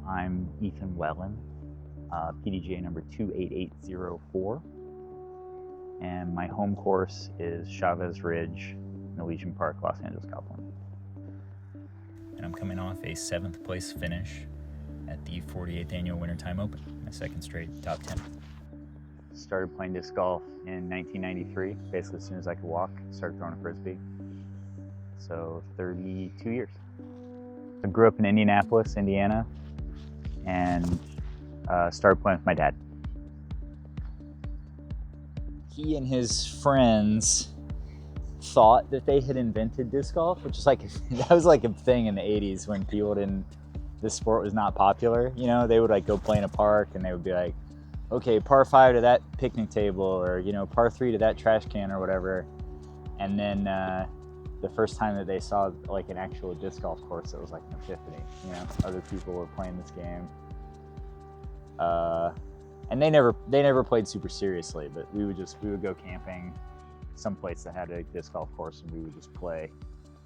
I'm Ethan Wellin, PDGA number 28804, and my home course is Chavez Ridge, Elysian Park, Los Angeles, California. And I'm coming off a 7th place finish at the 48th Annual Wintertime Open, my second straight top 10. Started playing disc golf in 1993, basically as soon as I could walk, started throwing a Frisbee. So 32 years. I grew up in Indianapolis, Indiana, and started playing with my dad. He and his friends thought that they had invented disc golf, which is like, that was like a thing in the 80s when people this sport was not popular. You know, they would like go play in a park and they would be like, okay, par 5 to that picnic table, or, you know, par 3 to that trash can or whatever. And then the first time that they saw like an actual disc golf course, it was like an epiphany. You know, other people were playing this game. And they never played super seriously, but we would go camping someplace that had a disc golf course, and we would just play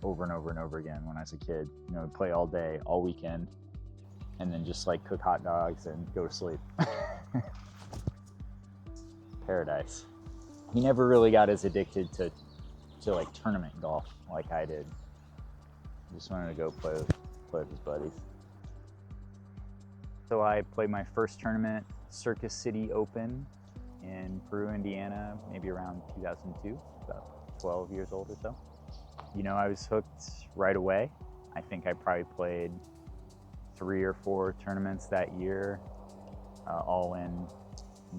over and over and over again when I was a kid. You know, play all day, all weekend, and then just like cook hot dogs and go to sleep. Paradise. He never really got as addicted to like tournament golf like I did. Just wanted to go play with his buddies. So I played my first tournament, Circus City Open in Peru, Indiana, maybe around 2002, about 12 years old or so. You know, I was hooked right away. I think I probably played 3 or 4 tournaments that year, all in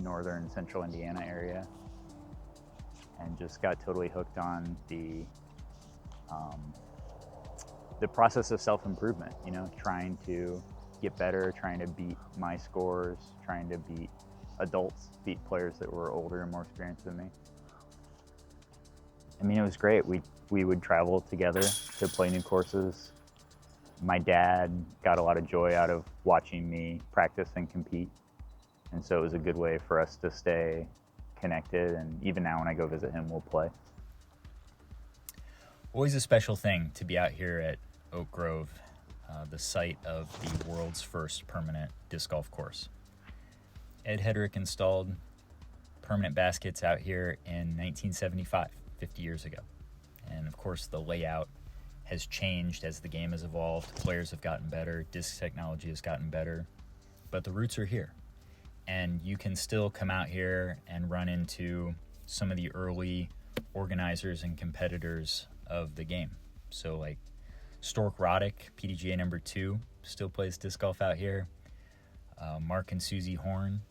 northern central Indiana area, and just got totally hooked on the process of self-improvement, you know, trying to get better, trying to beat my scores, trying to beat adults, beat players that were older and more experienced than me. I mean, it was great. We would travel together to play new courses. My dad got a lot of joy out of watching me practice and compete. And so it was a good way for us to stay connected. And even now when I go visit him, we'll play. Always a special thing to be out here at Oak Grove, the site of the world's first permanent disc golf course. Ed Hedrick installed permanent baskets out here in 1975, 50 years ago. And of course, the layout has changed as the game has evolved. Players have gotten better, disc technology has gotten better, but the roots are here. And you can still come out here and run into some of the early organizers and competitors of the game. So like Stork Roddick, PDGA number 2, still plays disc golf out here. Mark and Susie Horn,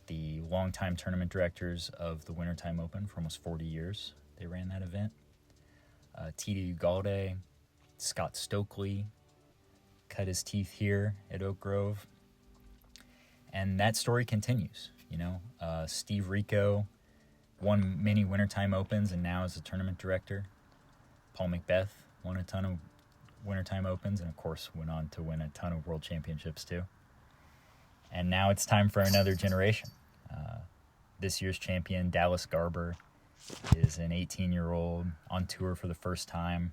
the longtime tournament directors of the Wintertime Open for almost 40 years. They ran that event. T.D. Ugalde, Scott Stokely cut his teeth here at Oak Grove. And that story continues, you know. Steve Rico won many Wintertime Opens and now is a tournament director. Paul Macbeth won a ton of Wintertime Opens and, of course, went on to win a ton of World Championships, too. And now it's time for another generation. This year's champion, Dallas Garber, is an 18-year-old on tour for the first time.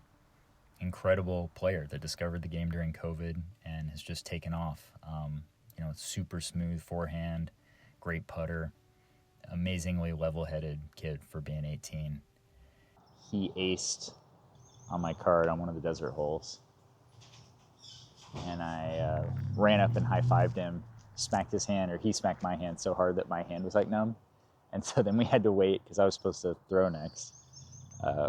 Incredible player that discovered the game during COVID and has just taken off. You know, super smooth forehand, great putter, amazingly level-headed kid for being 18. He aced on my card on one of the desert holes. And I ran up and high-fived him, smacked his hand, or he smacked my hand so hard that my hand was like numb. And so then we had to wait, because I was supposed to throw next.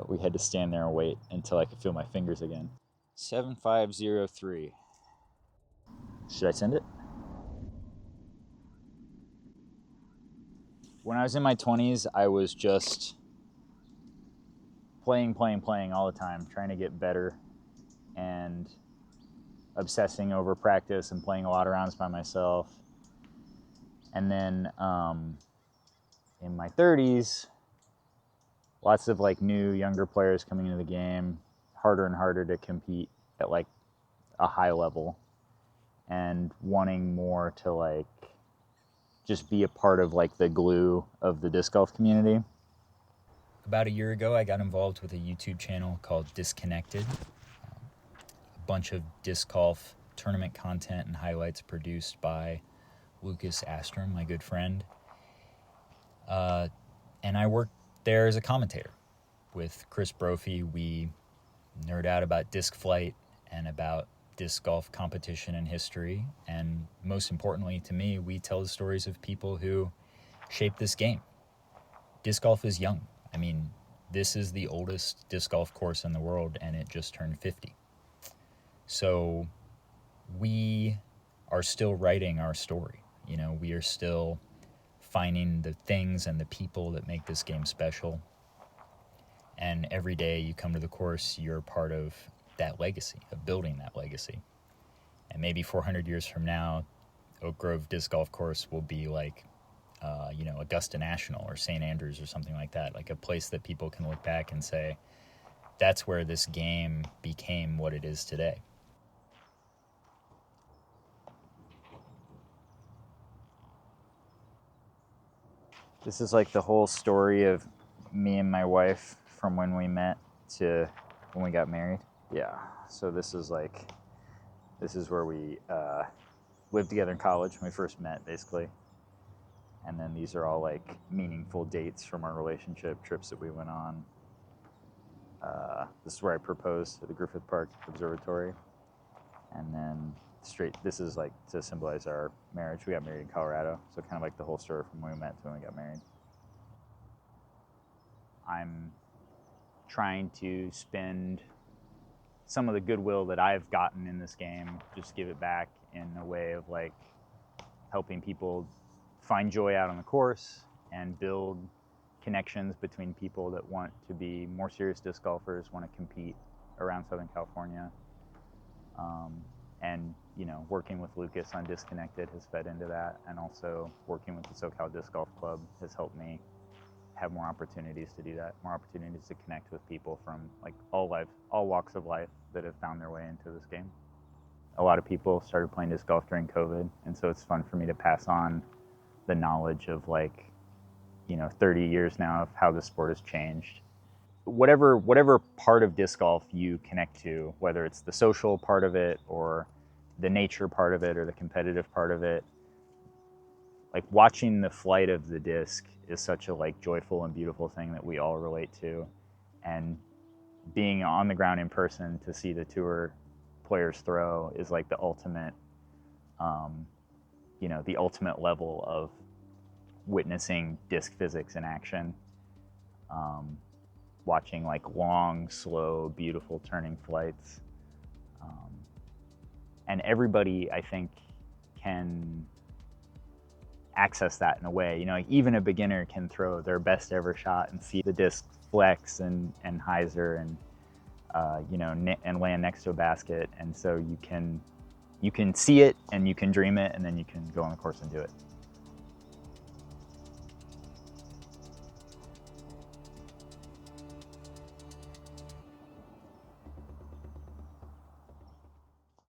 We had to stand there and wait until I could feel my fingers again. 7503. Should I send it? When I was in my 20s, I was just playing all the time, trying to get better and obsessing over practice and playing a lot of rounds by myself. And then in my 30s, lots of like new, younger players coming into the game, harder and harder to compete at like a high level, and wanting more to like just be a part of like the glue of the disc golf community. About a year ago, I got involved with a YouTube channel called Disconnected. A bunch of disc golf tournament content and highlights produced by Lucas Astrom, my good friend. And I worked there as a commentator with Chris Brophy. We nerd out about disc flight and about disc golf competition and history. And most importantly to me, we tell the stories of people who shaped this game. Disc golf is young. I mean, this is the oldest disc golf course in the world, and it just turned 50. So we are still writing our story. You know, we are still finding the things and the people that make this game special. And every day you come to the course, you're part of that legacy, of building that legacy. And maybe 400 years from now, Oak Grove Disc Golf Course will be like, Augusta National or St. Andrews or something like that, like a place that people can look back and say, that's where this game became what it is today. This is like the whole story of me and my wife from when we met to when we got married. Yeah, so this is where we lived together in college when we first met, basically. And then these are all like meaningful dates from our relationship, trips that we went on. This is where I proposed at the Griffith Park Observatory. And then this is like to symbolize our marriage. We got married in Colorado, so kind of like the whole story from when we met to when we got married. I'm trying to spend some of the goodwill that I've gotten in this game, just give it back in a way of like helping people find joy out on the course and build connections between people that want to be more serious disc golfers, want to compete around Southern California. And, working with Lucas on Disconnected has fed into that. And also working with the SoCal Disc Golf Club has helped me have more opportunities to do that, more opportunities to connect with people from like all walks of life that have found their way into this game. A lot of people started playing disc golf during COVID. And so it's fun for me to pass on the knowledge of 30 years now of how the sport has changed. Whatever part of disc golf you connect to, whether it's the social part of it or the nature part of it or the competitive part of it, like watching the flight of the disc is such a joyful and beautiful thing that we all relate to. And being on the ground in person to see the tour players throw is like the ultimate, the ultimate level of witnessing disc physics in action. Watching long, slow, beautiful turning flights. And everybody, I think, can access that in a way. Even a beginner can throw their best ever shot and see the disc flex and hyzer and, and land next to a basket. And so you can see it and you can dream it, and then you can go on the course and do it.